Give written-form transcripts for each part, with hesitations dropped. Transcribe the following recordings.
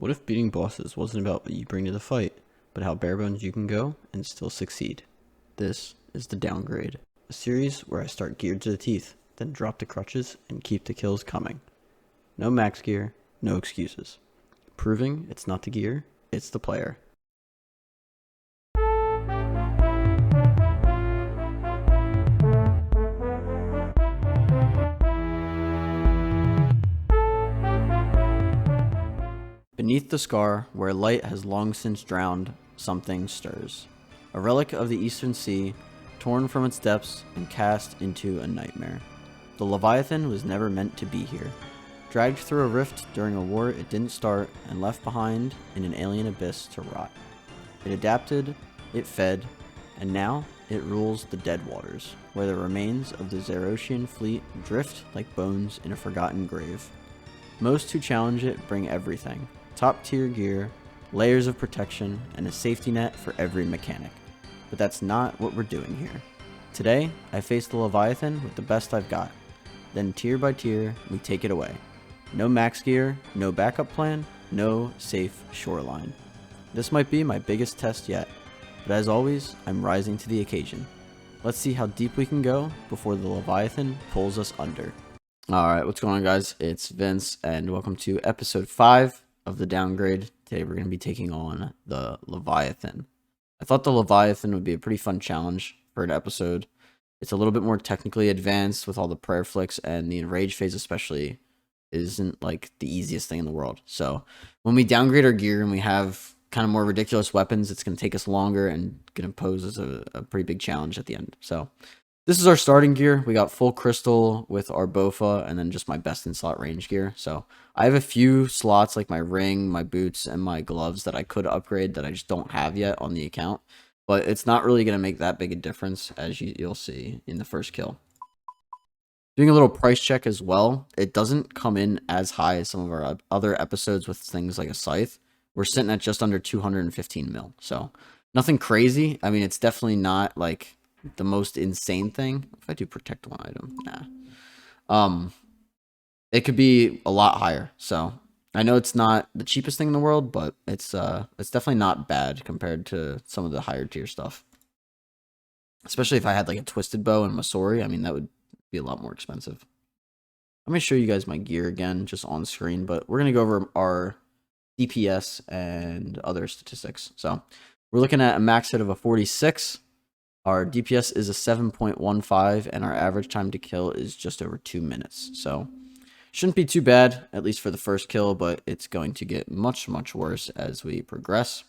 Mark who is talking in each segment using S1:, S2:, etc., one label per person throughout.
S1: What if beating bosses wasn't about what you bring to the fight, but how barebones you can go and still succeed? This is the Downgrade, a series where I start geared to the teeth, then drop the crutches and keep the kills coming. No max gear, no excuses. Proving it's not the gear, it's the player. Beneath the scar, where light has long since drowned, something stirs. A relic of the Eastern Sea, torn from its depths and cast into a nightmare. The Leviathan was never meant to be here. Dragged through a rift during a war it didn't start and left behind in an alien abyss to rot. It adapted, it fed, and now it rules the dead waters, where the remains of the Zeroshian fleet drift like bones in a forgotten grave. Most who challenge it bring everything. Top tier gear, layers of protection, and a safety net for every mechanic. But that's not what we're doing here. Today, I face the Leviathan with the best I've got. Then tier by tier, we take it away. No max gear, no backup plan, no safe shoreline. This might be my biggest test yet, but as always, I'm rising to the occasion. Let's see how deep we can go before the Leviathan pulls us under. Alright, what's going on, guys? It's Vince, and welcome to episode 5 of the Downgrade. Today we're going to be taking on the Leviathan. I thought the Leviathan would be a pretty fun challenge for an episode. It's a little bit more technically advanced with all the prayer flicks, and the enrage phase especially isn't like the easiest thing in the world. So when we downgrade our gear and we have kind of more ridiculous weapons, it's going to take us longer and going to pose as a pretty big challenge at the end. So this is our starting gear. We got full crystal with our bofa and then just my best in slot range gear. So I have a few slots like my ring, my boots, and my gloves that I could upgrade that I just don't have yet on the account. But it's not really going to make that big a difference, as you'll see in the first kill. Doing a little price check as well. It doesn't come in as high as some of our other episodes with things like a scythe. We're sitting at just under 215 mil. So nothing crazy. I mean, it's definitely not like the most insane thing. If I do protect one item, nah. It could be a lot higher. So I know it's not the cheapest thing in the world, but it's definitely not bad compared to some of the higher tier stuff. Especially if I had like a twisted bow and Masori, I mean that would be a lot more expensive. I'm gonna show you guys my gear again, just on screen, but we're gonna go over our DPS and other statistics. So we're looking at a max hit of a 46. Our DPS is a 7.15, and our average time to kill is just over 2 minutes. So shouldn't be too bad, at least for the first kill, but it's going to get much, much worse as we progress.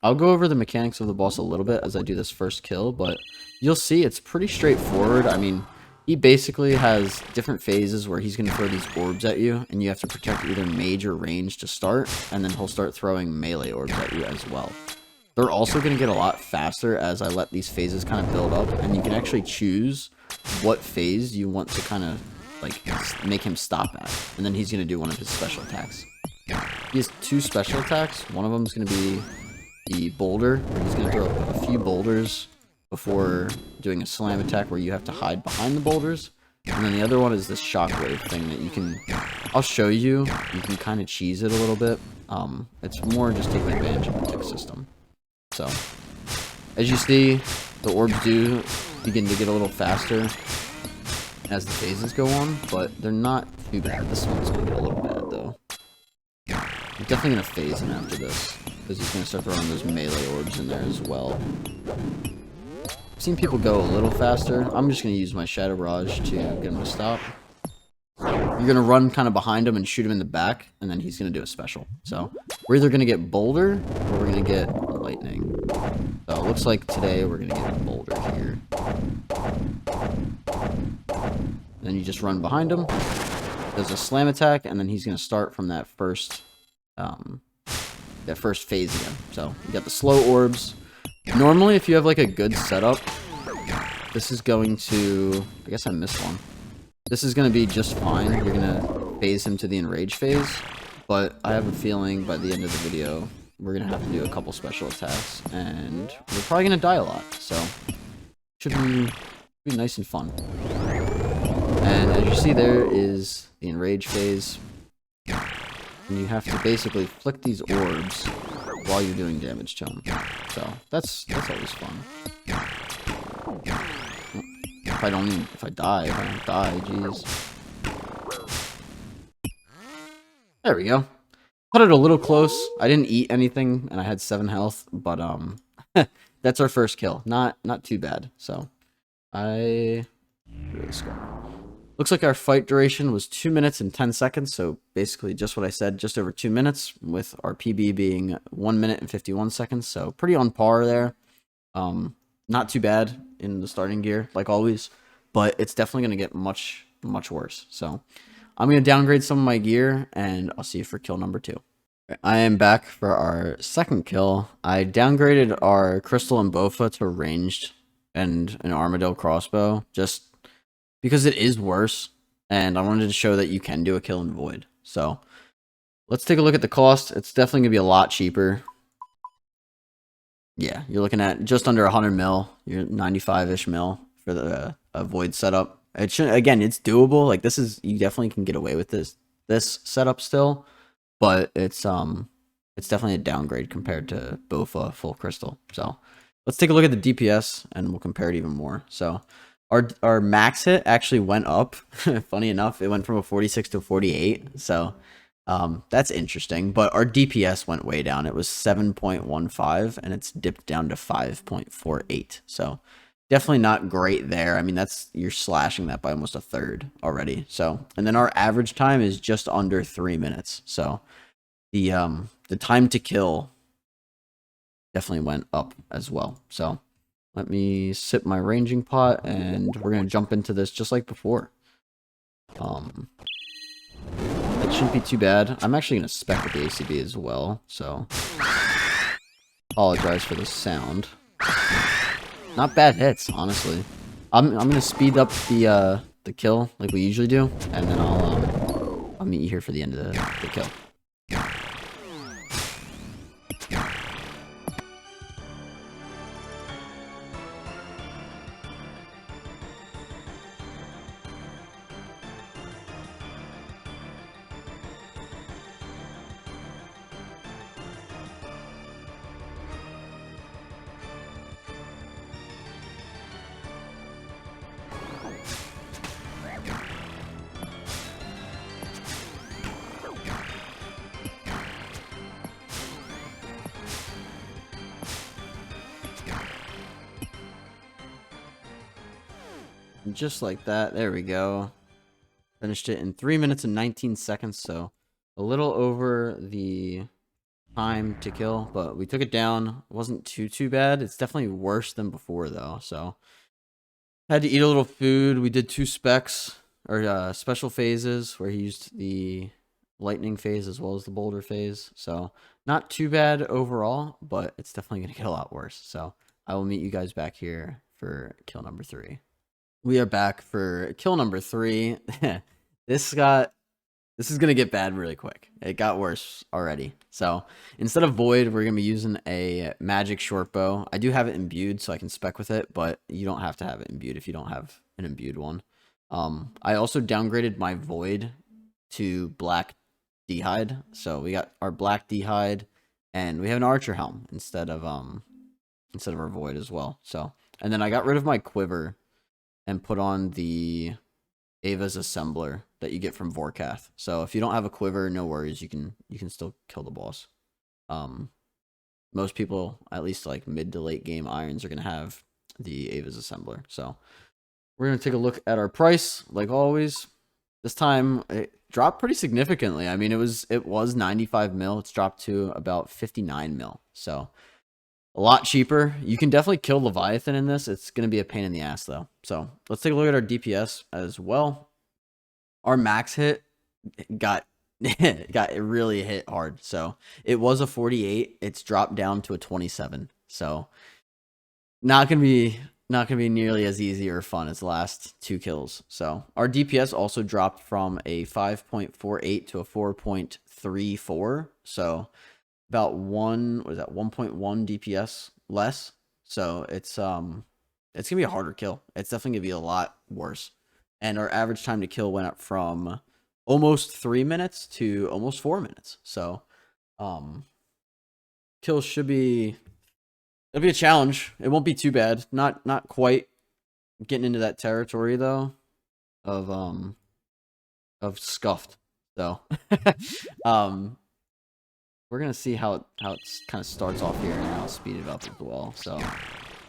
S1: I'll go over the mechanics of the boss a little bit as I do this first kill, but you'll see it's pretty straightforward. I mean, he basically has different phases where he's going to throw these orbs at you, and you have to protect either mage or range to start, and then he'll start throwing melee orbs at you as well. They're also going to get a lot faster as I let these phases kind of build up, and you can actually choose what phase you want to kind of like make him stop at, and then he's going to do one of his special attacks. He has 2 special attacks. One of them is going to be the boulder, where he's going to throw a few boulders before doing a slam attack where you have to hide behind the boulders, and then the other one is this shockwave thing that you can, I'll show you, you can kind of cheese it a little bit. It's more just taking advantage of the tick system. So, as you see, the orbs do begin to get a little faster as the phases go on, but they're not too bad. This one's going to get a little bad, though. I'm definitely going to phase him after this, because he's going to start throwing those melee orbs in there as well. I've seen people go a little faster. I'm just going to use my Shadow Barrage to get him to stop. You're going to run kind of behind him and shoot him in the back, and then he's going to do a special. So, we're either going to get Boulder, or we're going to get Lightning. So, it looks like today we're going to get Boulder here. Then you just run behind him. There's a slam attack, and then he's going to start from that first phase again. So, you got the slow orbs. Normally, if you have like a good setup, this is going to... I guess I missed one. This is going to be just fine. You're going to phase him to the enrage phase, but I have a feeling by the end of the video, we're going to have to do a couple special attacks, and we're probably going to die a lot, so should be nice and fun. And as you see, there is the enrage phase. And you have to basically flick these orbs while you're doing damage to them. So that's always fun. If I don't die, jeez. There we go. Put it a little close. I didn't eat anything, and I had 7 health, but that's our first kill. Not too bad. So looks like our fight duration was 2 minutes and 10 seconds. So basically, just what I said, just over 2 minutes, with our PB being 1 minute and 51 seconds. So pretty on par there. Not too bad in the starting gear, like always, but it's definitely gonna get much worse. So I'm going to downgrade some of my gear, and I'll see you for kill number 2. I am back for our second kill. I downgraded our crystal and bofa to ranged and an armadillo crossbow, just because it is worse, and I wanted to show that you can do a kill in void. So let's take a look at the cost. It's definitely going to be a lot cheaper. Yeah, you're looking at just under 100 mil. You're 95-ish mil for the void setup. It should, again, it's doable. Like, this is, you definitely can get away with this setup still, but it's definitely a downgrade compared to bofa full crystal. So let's take a look at the DPS, and we'll compare it even more. So our max hit actually went up. Funny enough, it went from a 46 to a 48. So that's interesting, but our DPS went way down. It was 7.15, and it's dipped down to 5.48. So definitely not great there. I mean, you're slashing that by almost a third already. So, and then our average time is just under 3 minutes. So the time to kill definitely went up as well. So let me sip my ranging pot, and we're gonna jump into this just like before. It shouldn't be too bad. I'm actually gonna spec with the ACB as well. So apologize for the sound. Not bad hits, honestly. I'm gonna speed up the kill like we usually do, and then I'll meet you here for the end of the kill. And just like that, there we go. Finished it in 3 minutes and 19 seconds, so a little over the time to kill, but we took it down. It wasn't too bad. It's definitely worse than before, though, so had to eat a little food. We did 2 specs, or special phases, where he used the lightning phase as well as the boulder phase, so not too bad overall, but it's definitely going to get a lot worse. So I will meet you guys back here for kill number 3. We are back for kill number 3. This is gonna get bad really quick. It got worse already. So instead of void, we're gonna be using a magic short bow. I do have it imbued, so I can spec with it, but you don't have to have it imbued if you don't have an imbued one. I also downgraded my void to black d'hide. So we got our black d'hide, and we have an archer helm instead of our void as well. So, and then I got rid of my quiver and put on the Ava's Assembler that you get from Vorkath. So if you don't have a quiver, no worries, you can still kill the boss. Most people, at least like mid to late game irons, are gonna have the Ava's Assembler. So we're gonna take a look at our price, like always. This time it dropped pretty significantly. I mean, it was 95 mil. It's dropped to about 59 mil. So a lot cheaper. You can definitely kill Leviathan in this. It's going to be a pain in the ass, though. So let's take a look at our DPS as well. Our max hit got really hit hard. So it was a 48. It's dropped down to a 27. So not going to be nearly as easy or fun as the last 2 kills. So our DPS also dropped from a 5.48 to a 4.34. So about 1.1 DPS less. So it's gonna be a harder kill. It's definitely gonna be a lot worse. And our average time to kill went up from almost 3 minutes to almost 4 minutes. So, kills should be, it'll be a challenge. It won't be too bad. Not quite getting into that territory though of scuffed. So, we're gonna see how it kind of starts off here, and I'll speed it up as well. So,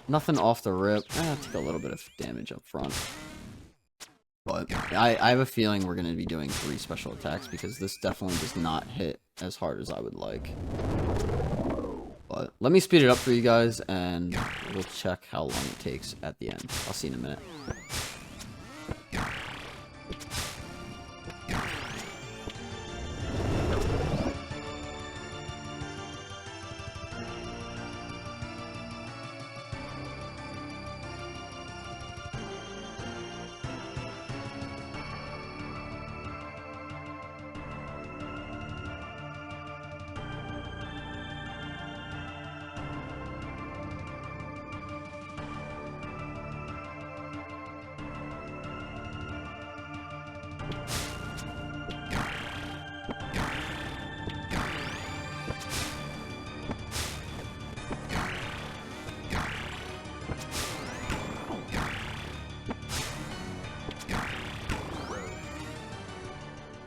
S1: nothing off the rip. Take a little bit of damage up front. But I have a feeling we're going to be doing 3 special attacks because this definitely does not hit as hard as I would like. But let me speed it up for you guys and we'll check how long it takes at the end. I'll see you in a minute.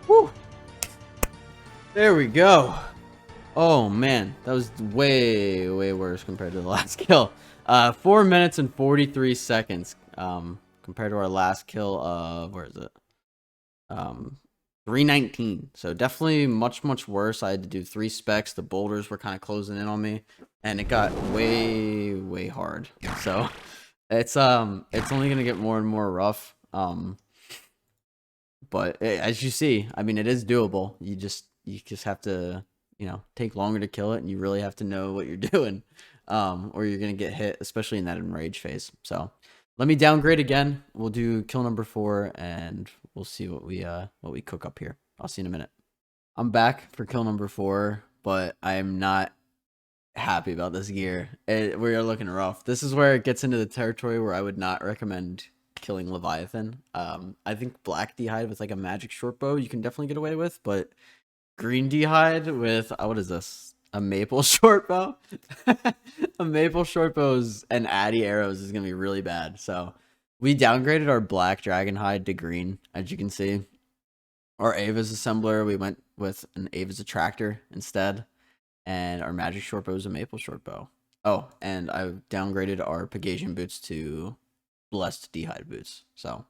S1: Woo! There we go. Oh man, that was way worse compared to the last kill. 4 minutes and 43 seconds compared to our last kill of, where is it? 319. So definitely much worse. I had to do 3 specs. The boulders were kind of closing in on me, and it got way hard. So it's only gonna get more and more rough. But as you see, I mean, it is doable. You just have to, you know, take longer to kill it, and you really have to know what you're doing, or you're gonna get hit, especially in that enrage phase. So let me downgrade again. We'll do kill number 4, and we'll see what we cook up here. I'll see you in a minute. I'm back for kill number 4, but I am not happy about this gear. We are looking rough. This is where it gets into the territory where I would not recommend killing Leviathan. I think black d'hide with like a magic short bow you can definitely get away with, but green d'hide with what is this? A maple short bow? A maple short bows and addy arrows is gonna be really bad. So we downgraded our black dragon hide to green, as you can see. Our Ava's assembler, we went with an Ava's attractor instead, and our magic short bow is a maple short bow. Oh, and I downgraded our Pegasian boots to blessed d'hide boots. So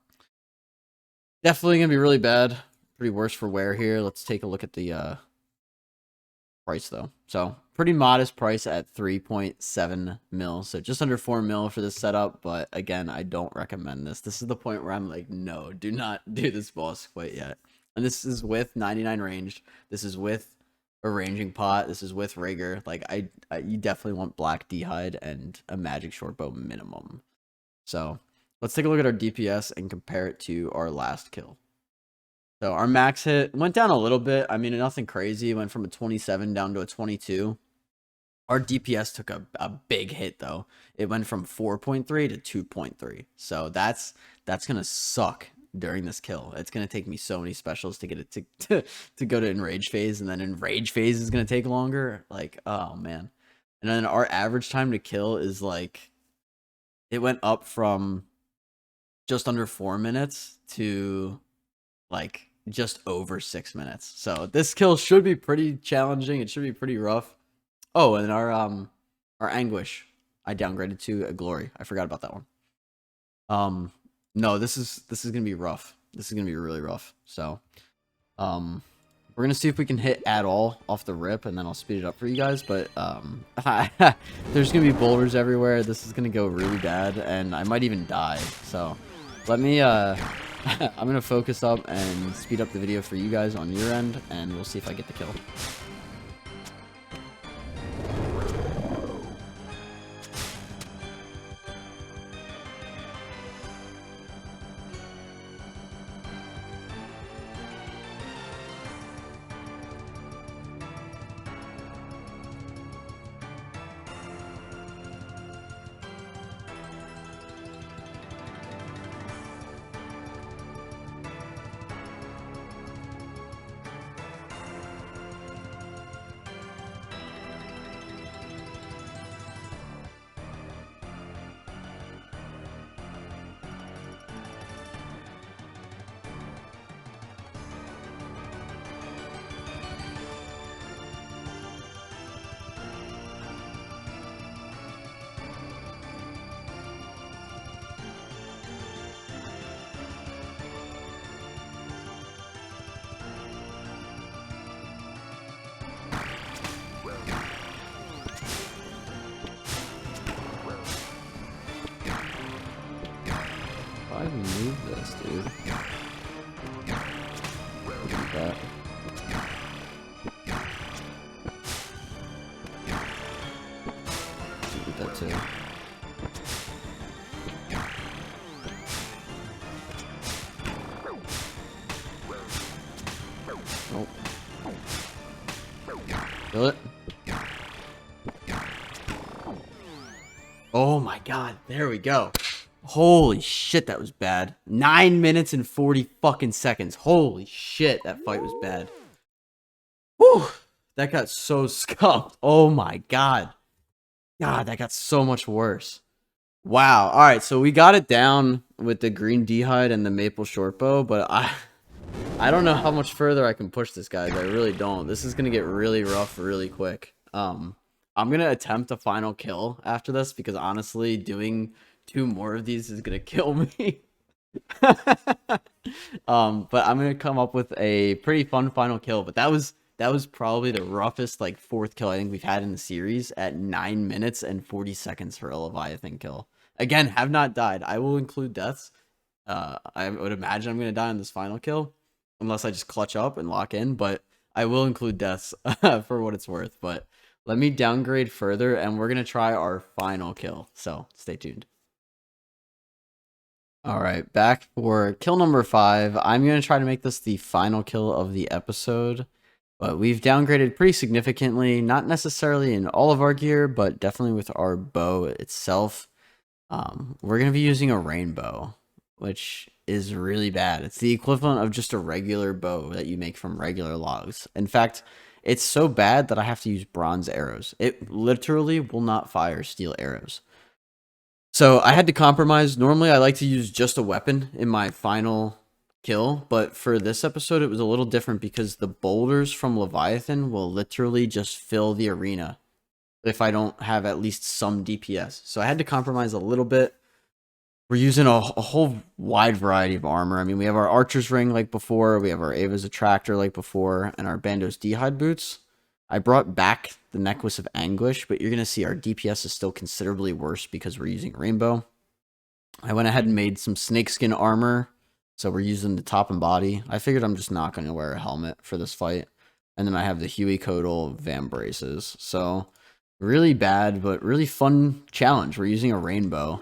S1: definitely gonna be really bad. Pretty worse for wear here. Let's take a look at the price though. So pretty modest price at 3.7 mil. So just under 4 mil for this setup. But again, I don't recommend this. This is the point where I'm like, no, do not do this boss quite yet. And this is with 99 ranged. This is with a ranging pot. This is with rigor. Like you definitely want black d'hide and a magic short bow minimum. So let's take a look at our DPS and compare it to our last kill. So our max hit went down a little bit. I mean, nothing crazy. It went from a 27 down to a 22. Our DPS took a big hit though. It went from 4.3 to 2.3. So that's gonna suck during this kill. It's gonna take me so many specials to get it to go to enrage phase, and then enrage phase is gonna take longer. Like, oh man. And then our average time to kill is like, it went up from just under 4 minutes to like just over 6 minutes. So this kill should be pretty challenging. It should be pretty rough. Oh, and our anguish, I downgraded to a glory. I forgot about that one. No, this is gonna be rough. This is gonna be really rough. So we're gonna see if we can hit at all off the rip, and then I'll speed it up for you guys. But there's gonna be boulders everywhere. This is gonna go really bad, and I might even die. So let me I'm gonna focus up and speed up the video for you guys on your end, and we'll see if I get the kill. this, dude. Look at that. Look at that too. Nope. Kill it. Oh my god, there we go. Holy shit, that was bad. 9 minutes and 40 fucking seconds. Holy shit, that fight was bad. Whew, that got so scuffed. Oh my god. God, that got so much worse. Wow. All right, so we got it down with the green d'hide and the maple shortbow, but I don't know how much further I can push this, guys. I really don't. This is gonna get really rough really quick. I'm gonna attempt a final kill after this because honestly, doing 2 more of these is gonna kill me. But I'm gonna come up with a pretty fun final kill. But that was probably the roughest like 4th kill I think we've had in the series at 9 minutes and 40 seconds for a Leviathan kill. Again, have not died. I will include deaths. I would imagine I'm gonna die on this final kill, unless I just clutch up and lock in. But I will include deaths for what it's worth. But let me downgrade further, and we're gonna try our final kill. So stay tuned. All right, back for kill number 5. I'm going to try to make this the final kill of the episode, but we've downgraded pretty significantly, not necessarily in all of our gear, but definitely with our bow itself. We're going to be using a rainbow, which is really bad. It's the equivalent of just a regular bow that you make from regular logs. In fact, it's so bad that I have to use bronze arrows. It literally will not fire steel arrows. So I had to compromise. Normally, I like to use just a weapon in my final kill, but for this episode, it was a little different because the boulders from Leviathan will literally just fill the arena if I don't have at least some DPS. So I had to compromise a little bit. We're using a whole wide variety of armor. I mean, we have our Archer's Ring like before, we have our Ava's Attractor like before, and our Bando's d'hide boots. I brought back the Necklace of Anguish, but you're going to see our DPS is still considerably worse because we're using Rainbow. I went ahead and made some snakeskin armor, so we're using the top and body. I figured I'm just not going to wear a helmet for this fight. And then I have the Huey Codal Vam Braces. So, really bad, but really fun challenge. We're using a Rainbow.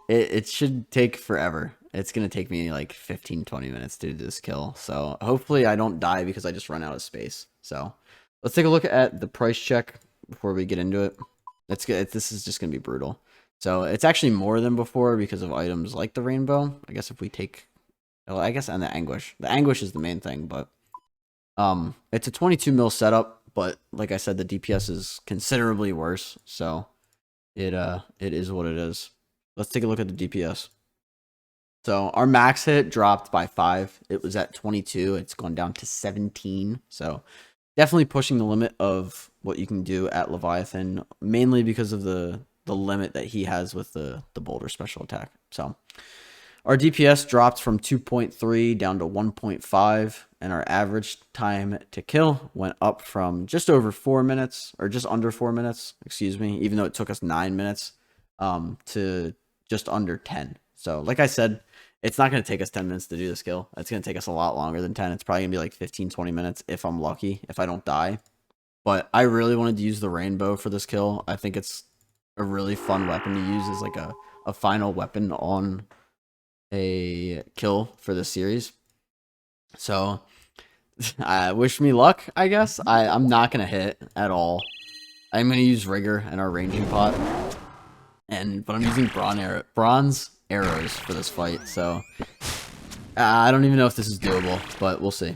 S1: It should take forever. It's going to take me like 15-20 minutes to do this kill. So, hopefully I don't die because I just run out of space. So, let's take a look at the price check before we get into it. Let's get this is just going to be brutal. So, it's actually more than before because of items like the rainbow. I guess if we take, well, I guess, and the anguish. The anguish is the main thing, but it's a 22 mil setup, but like I said, the DPS is considerably worse. So, it is what it is. Let's take a look at the DPS. So our max hit dropped by 5. It was at 22. It's gone down to 17. So definitely pushing the limit of what you can do at Leviathan, mainly because of the limit that he has with the boulder special attack. So our DPS dropped from 2.3 down to 1.5, and our average time to kill went up from just over 4 minutes, or just under 4 minutes, excuse me, even though it took us 9 minutes, to just under 10. So like I said, it's not going to take us 10 minutes to do this kill. It's going to take us a lot longer than 10. It's probably going to be like 15-20 minutes if I'm lucky, if I don't die. But I really wanted to use the rainbow for this kill. I think it's a really fun weapon to use as like a final weapon on a kill for this series. So wish me luck, I guess. I'm not going to hit at all. I'm going to use Rigor and our ranging pot. But I'm using bronze arrows for this fight, so I don't even know if this is doable, but we'll see.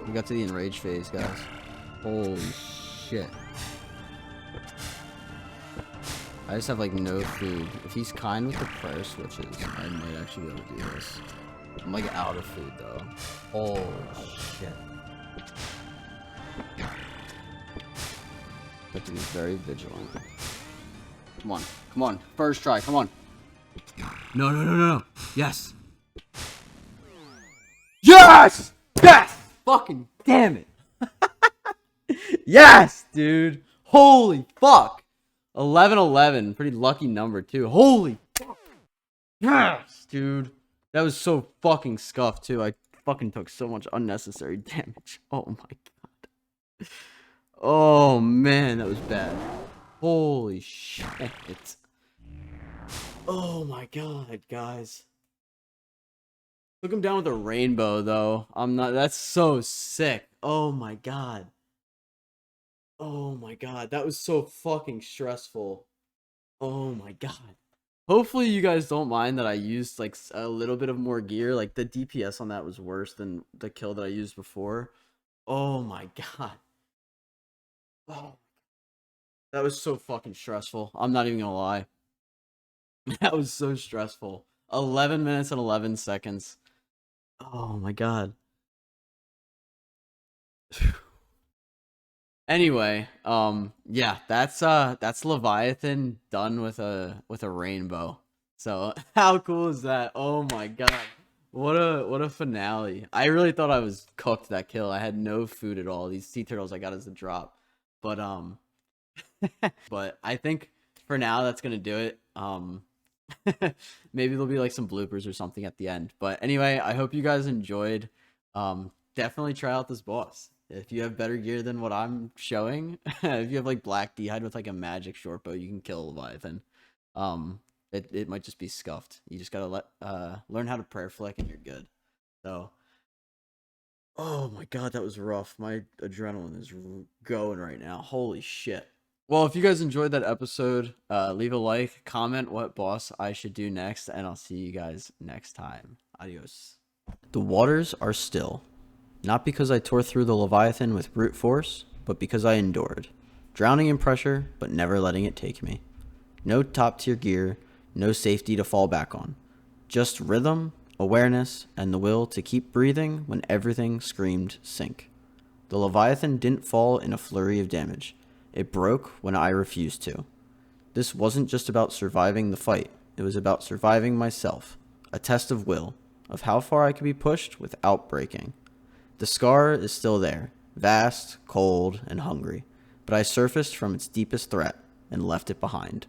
S1: We got to the enraged phase, guys. Holy shit. I just have like no food. If he's kind with the prayer switches, I might actually be able to do this. I'm like out of food though. Holy shit. Have to be very vigilant. Come on, come on. First try, come on. No, no, no, no, no. Yes. Yes! Yes! Fucking damn it. Yes, dude. Holy fuck. 11-11. Pretty lucky number, too. Holy fuck. Yes, dude. That was so fucking scuffed, too. I fucking took so much unnecessary damage. Oh, my God. Oh, man. That was bad. Holy shit. Oh, my God, guys. Took him down with a rainbow, though. I'm not... That's so sick. Oh, my God. Oh my god, that was so fucking stressful. Oh my god. Hopefully you guys don't mind that I used like a little bit of more gear. Like the DPS on that was worse than the kill that I used before. Oh my god. Oh, that was so fucking stressful. I'm not even gonna lie. That was so stressful. 11 minutes and 11 seconds. Oh my god. Anyway, yeah, that's Leviathan done with a rainbow. So how cool is that? Oh my god. What a finale. I really thought I was cooked that kill. I had no food at all. These sea turtles I got as a drop. But but I think for now that's gonna do it. Maybe there'll be like some bloopers or something at the end. But anyway, I hope you guys enjoyed. Definitely try out this boss. If you have better gear than what I'm showing, if you have like black d'hide with like a magic short bow, you can kill Leviathan. It might just be scuffed. You just gotta learn how to prayer flick and you're good. So, oh my god, that was rough. My adrenaline is going right now. Holy shit. Well, if you guys enjoyed that episode, leave a like, comment what boss I should do next, and I'll see you guys next time. Adios. The waters are still. Not because I tore through the Leviathan with brute force, but because I endured. Drowning in pressure, but never letting it take me. No top tier gear, no safety to fall back on. Just rhythm, awareness, and the will to keep breathing when everything screamed sink. The Leviathan didn't fall in a flurry of damage. It broke when I refused to. This wasn't just about surviving the fight. It was about surviving myself. A test of will, of how far I could be pushed without breaking. The scar is still there, vast, cold, and hungry, but I surfaced from its deepest threat and left it behind.